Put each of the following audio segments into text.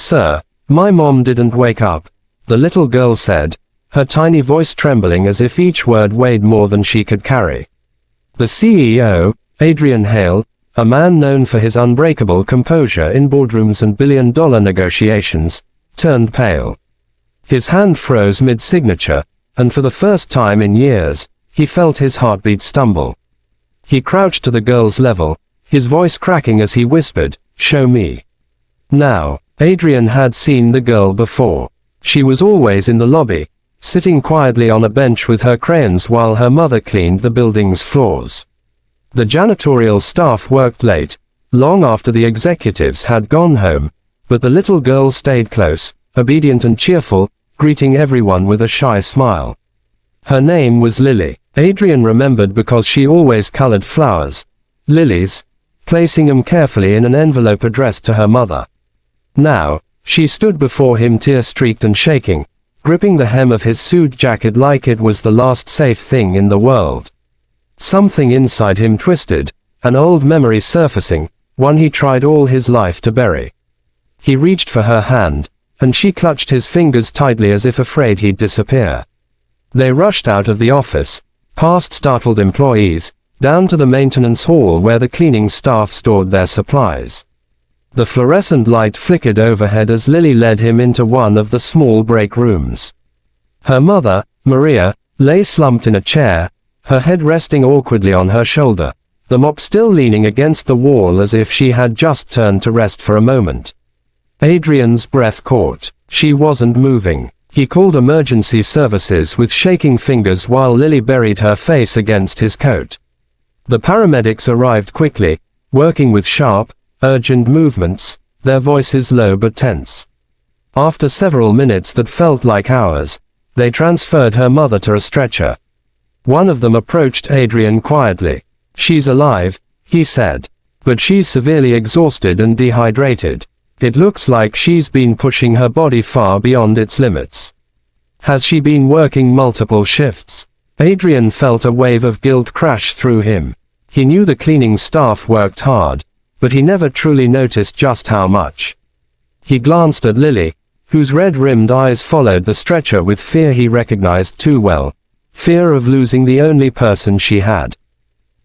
Sir, my mom didn't wake up, the little girl said, her tiny voice trembling as if each word weighed more than she could carry. The CEO, Adrian Hale, a man known for his unbreakable composure in boardrooms and billion-dollar negotiations, turned pale. His hand froze mid-signature, and for the first time in years, he felt his heartbeat stumble. He crouched to the girl's level, his voice cracking as he whispered, "Show me." Now, Adrian had seen the girl before. She was always in the lobby, sitting quietly on a bench with her crayons while her mother cleaned the building's floors. The janitorial staff worked late, long after the executives had gone home, but the little girl stayed close, obedient and cheerful, greeting everyone with a shy smile. Her name was Lily. Adrian remembered because she always colored flowers, lilies, placing them carefully in an envelope addressed to her mother. Now, she stood before him tear-streaked and shaking, gripping the hem of his suit jacket like it was the last safe thing in the world. Something inside him twisted, an old memory surfacing, one he tried all his life to bury. He reached for her hand, and she clutched his fingers tightly as if afraid he'd disappear. They rushed out of the office, past startled employees, down to the maintenance hall where the cleaning staff stored their supplies. The fluorescent light flickered overhead as Lily led him into one of the small break rooms. Her mother, Maria, lay slumped in a chair, her head resting awkwardly on her shoulder, the mop still leaning against the wall as if she had just turned to rest for a moment. Adrian's breath caught. She wasn't moving. He called emergency services with shaking fingers while Lily buried her face against his coat. The paramedics arrived quickly, working with sharp, urgent movements, their voices low but tense. After several minutes that felt like hours, they transferred her mother to a stretcher. One of them approached Adrian quietly. "She's alive," he said. "But she's severely exhausted and dehydrated. It looks like she's been pushing her body far beyond its limits." "Has she been working multiple shifts?" Adrian felt a wave of guilt crash through him. He knew the cleaning staff worked hard, but he never truly noticed just how much. He glanced at Lily, whose red-rimmed eyes followed the stretcher with fear he recognized too well, fear of losing the only person she had.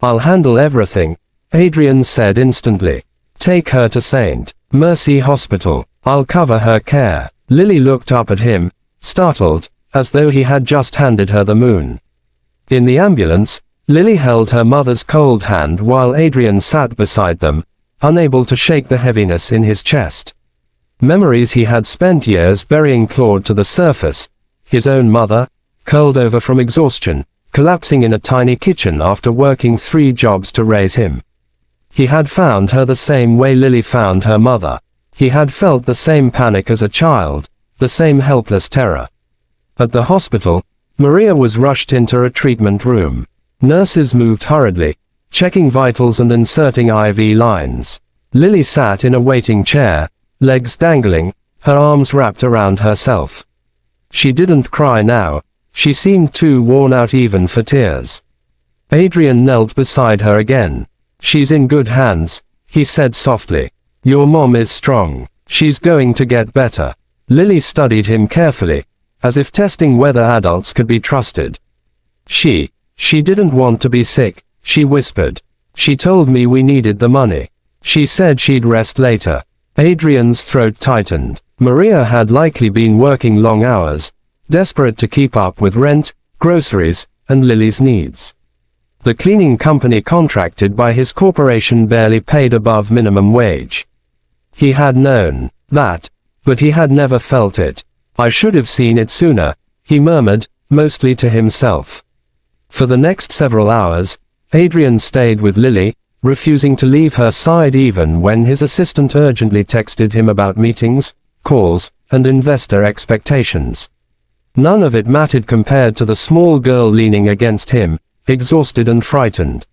"I'll handle everything," Adrian said instantly. "Take her to St. Mercy Hospital. I'll cover her care." Lily looked up at him, startled, as though he had just handed her the moon. In the ambulance, Lily held her mother's cold hand while Adrian sat beside them, unable to shake the heaviness in his chest. Memories he had spent years burying clawed to the surface, his own mother, curled over from exhaustion, collapsing in a tiny kitchen after working 3 jobs to raise him. He had found her the same way Lily found her mother. He had felt the same panic as a child, the same helpless terror. At the hospital, Maria was rushed into a treatment room. Nurses moved hurriedly, checking vitals and inserting IV lines. Lily sat in a waiting chair, legs dangling, her arms wrapped around herself. She didn't cry now. She seemed too worn out even for tears. Adrian knelt beside her again. "She's in good hands," he said softly. "Your mom is strong. She's going to get better." Lily studied him carefully, as if testing whether adults could be trusted. She didn't want to be sick," she whispered. "She told me we needed the money. She said she'd rest later." Adrian's throat tightened. Maria had likely been working long hours, desperate to keep up with rent, groceries, and Lily's needs. The cleaning company contracted by his corporation barely paid above minimum wage. He had known that, but he had never felt it. "I should have seen it sooner," he murmured, mostly to himself. For the next several hours, Adrian stayed with Lily, refusing to leave her side even when his assistant urgently texted him about meetings, calls, and investor expectations. None of it mattered compared to the small girl leaning against him, exhausted and frightened.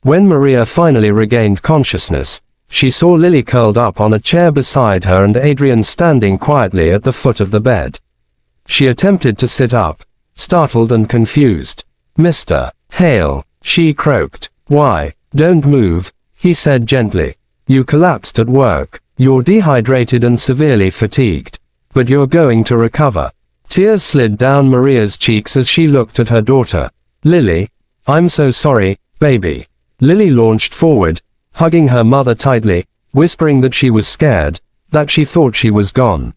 When Maria finally regained consciousness, she saw Lily curled up on a chair beside her and Adrian standing quietly at the foot of the bed. She attempted to sit up, startled and confused. "Mr. Hale," she croaked. "Why? Don't move," he said gently. "You collapsed at work. You're dehydrated and severely fatigued. But you're going to recover. Tears slid down Maria's cheeks as she looked at her daughter. Lily, I'm so sorry, baby. Lily launched forward, hugging her mother tightly, whispering that she was scared, that she thought she was gone.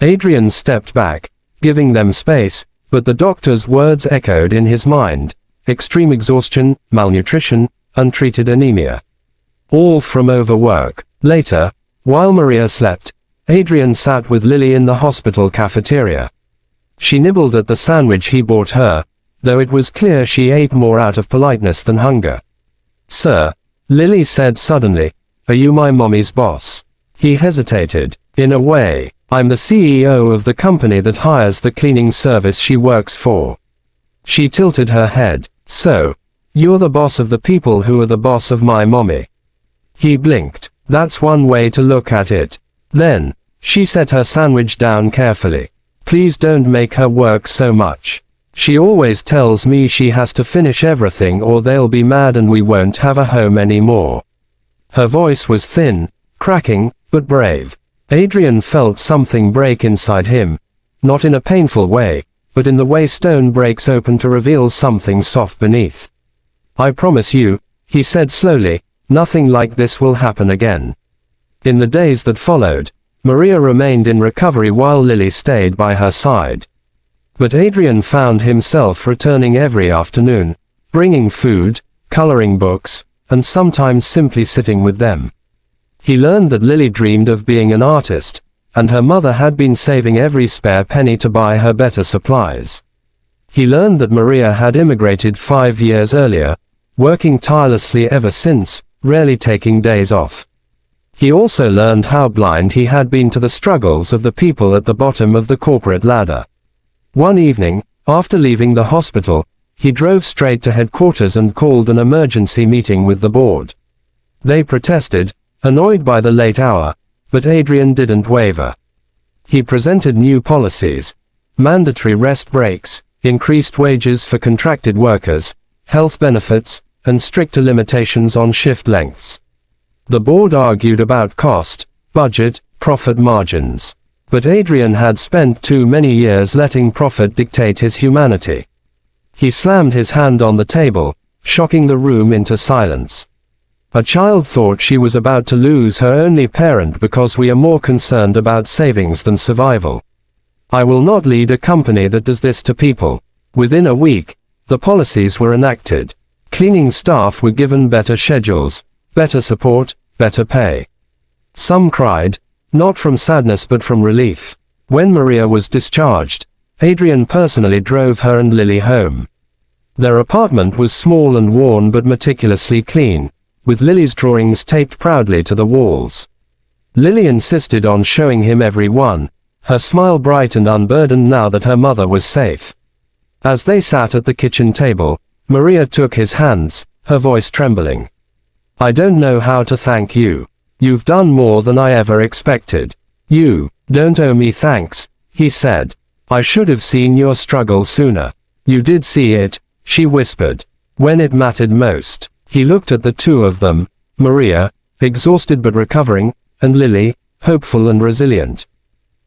Adrian stepped back, giving them space, but the doctor's words echoed in his mind. Extreme exhaustion, malnutrition, untreated anemia. All from overwork. Later, while Maria slept, Adrian sat with Lily in the hospital cafeteria. She nibbled at the sandwich he bought her, though it was clear she ate more out of politeness than hunger. Sir, Lily said suddenly, are you my mommy's boss? He hesitated. In a way, I'm the CEO of the company that hires the cleaning service she works for. She tilted her head. So, you're the boss of the people who are the boss of my mommy. He blinked. That's one way to look at it. Then, she set her sandwich down carefully. Please don't make her work so much. She always tells me she has to finish everything or they'll be mad and we won't have a home anymore. Her voice was thin, cracking, but brave. Adrian felt something break inside him. Not in a painful way, but in the way stone breaks open to reveal something soft beneath. I promise you, he said slowly, nothing like this will happen again. In the days that followed, Maria remained in recovery while Lily stayed by her side. But Adrian found himself returning every afternoon, bringing food, coloring books, and sometimes simply sitting with them. He learned that Lily dreamed of being an artist, and her mother had been saving every spare penny to buy her better supplies. He learned that Maria had immigrated 5 years earlier, working tirelessly ever since, rarely taking days off. He also learned how blind he had been to the struggles of the people at the bottom of the corporate ladder. One evening, after leaving the hospital, he drove straight to headquarters and called an emergency meeting with the board. They protested, annoyed by the late hour, but Adrian didn't waver. He presented new policies: mandatory rest breaks, increased wages for contracted workers, health benefits, and stricter limitations on shift lengths. The board argued about cost, budget, profit margins. But Adrian had spent too many years letting profit dictate his humanity. He slammed his hand on the table, shocking the room into silence. A child thought she was about to lose her only parent because we are more concerned about savings than survival. I will not lead a company that does this to people. Within a week, the policies were enacted. Cleaning staff were given better schedules, better support, better pay. Some cried, not from sadness but from relief. When Maria was discharged, Adrian personally drove her and Lily home. Their apartment was small and worn but meticulously clean, with Lily's drawings taped proudly to the walls. Lily insisted on showing him every one, her smile bright and unburdened now that her mother was safe. As they sat at the kitchen table, Maria took his hands, her voice trembling. I don't know how to thank you. You've done more than I ever expected. You don't owe me thanks, he said. I should have seen your struggle sooner. You did see it, she whispered. When it mattered most. He looked at the two of them, Maria, exhausted but recovering, and Lily, hopeful and resilient.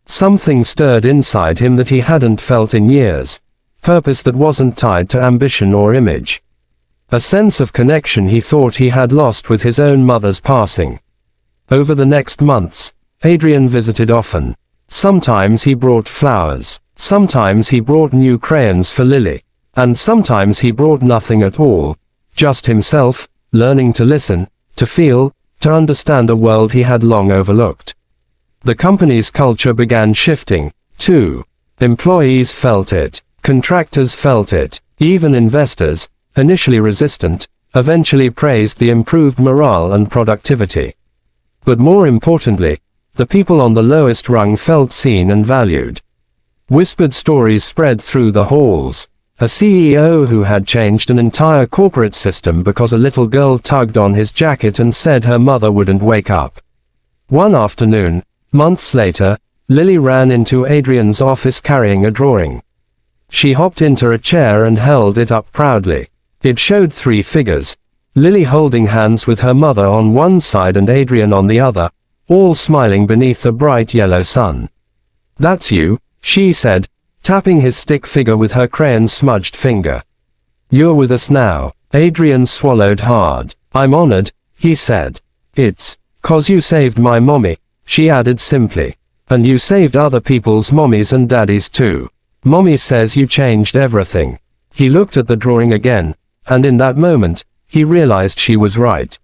Something stirred inside him that he hadn't felt in years, purpose that wasn't tied to ambition or image. A sense of connection he thought he had lost with his own mother's passing. Over the next months, Adrian visited often. Sometimes he brought flowers, sometimes he brought new crayons for Lily, and sometimes he brought nothing at all. Just himself, learning to listen, to feel, to understand a world he had long overlooked. The company's culture began shifting, too. Employees felt it, contractors felt it, even investors, initially resistant, eventually praised the improved morale and productivity. But more importantly, the people on the lowest rung felt seen and valued. Whispered stories spread through the halls. A CEO who had changed an entire corporate system because a little girl tugged on his jacket and said her mother wouldn't wake up. One afternoon, months later, Lily ran into Adrian's office carrying a drawing. She hopped into a chair and held it up proudly. It showed 3 figures, Lily holding hands with her mother on one side and Adrian on the other, all smiling beneath the bright yellow sun. "That's you," she said, tapping his stick figure with her crayon-smudged finger. "You're with us now." Adrian swallowed hard. "I'm honored," he said. "It's 'cause you saved my mommy," she added simply. "And you saved other people's mommies and daddies too. Mommy says you changed everything." He looked at the drawing again, and in that moment, he realized she was right.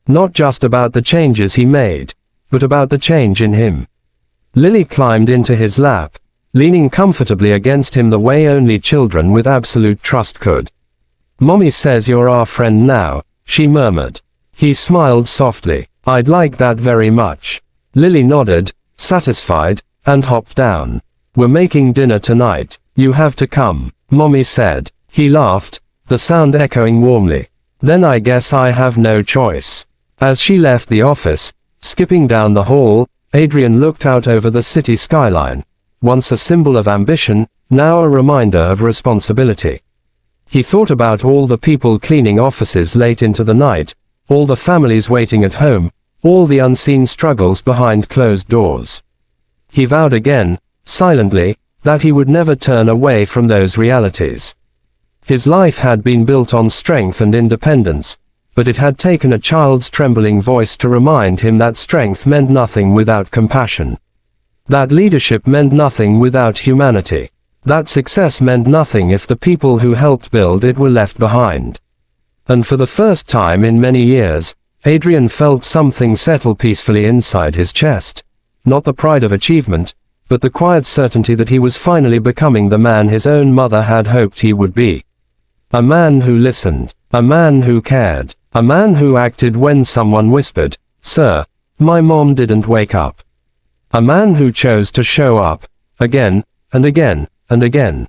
Not just about the changes he made, but about the change in him. Lily climbed into his lap, leaning comfortably against him the way only children with absolute trust could. "Mommy says you're our friend now," she murmured. He smiled softly. "I'd like that very much." Lily nodded, satisfied, and hopped down. "We're making dinner tonight. You have to come," Mommy said. He laughed, the sound echoing warmly. "Then I guess I have no choice." As she left the office, skipping down the hall, Adrian looked out over the city skyline, once a symbol of ambition, now a reminder of responsibility. He thought about all the people cleaning offices late into the night, all the families waiting at home, all the unseen struggles behind closed doors. He vowed again, silently, that he would never turn away from those realities. His life had been built on strength and independence, but it had taken a child's trembling voice to remind him that strength meant nothing without compassion. That leadership meant nothing without humanity. That success meant nothing if the people who helped build it were left behind. And for the first time in many years, Adrian felt something settle peacefully inside his chest. Not the pride of achievement, but the quiet certainty that he was finally becoming the man his own mother had hoped he would be. A man who listened. A man who cared. A man who acted when someone whispered, "Sir, my mom didn't wake up." A man who chose to show up, again, and again, and again.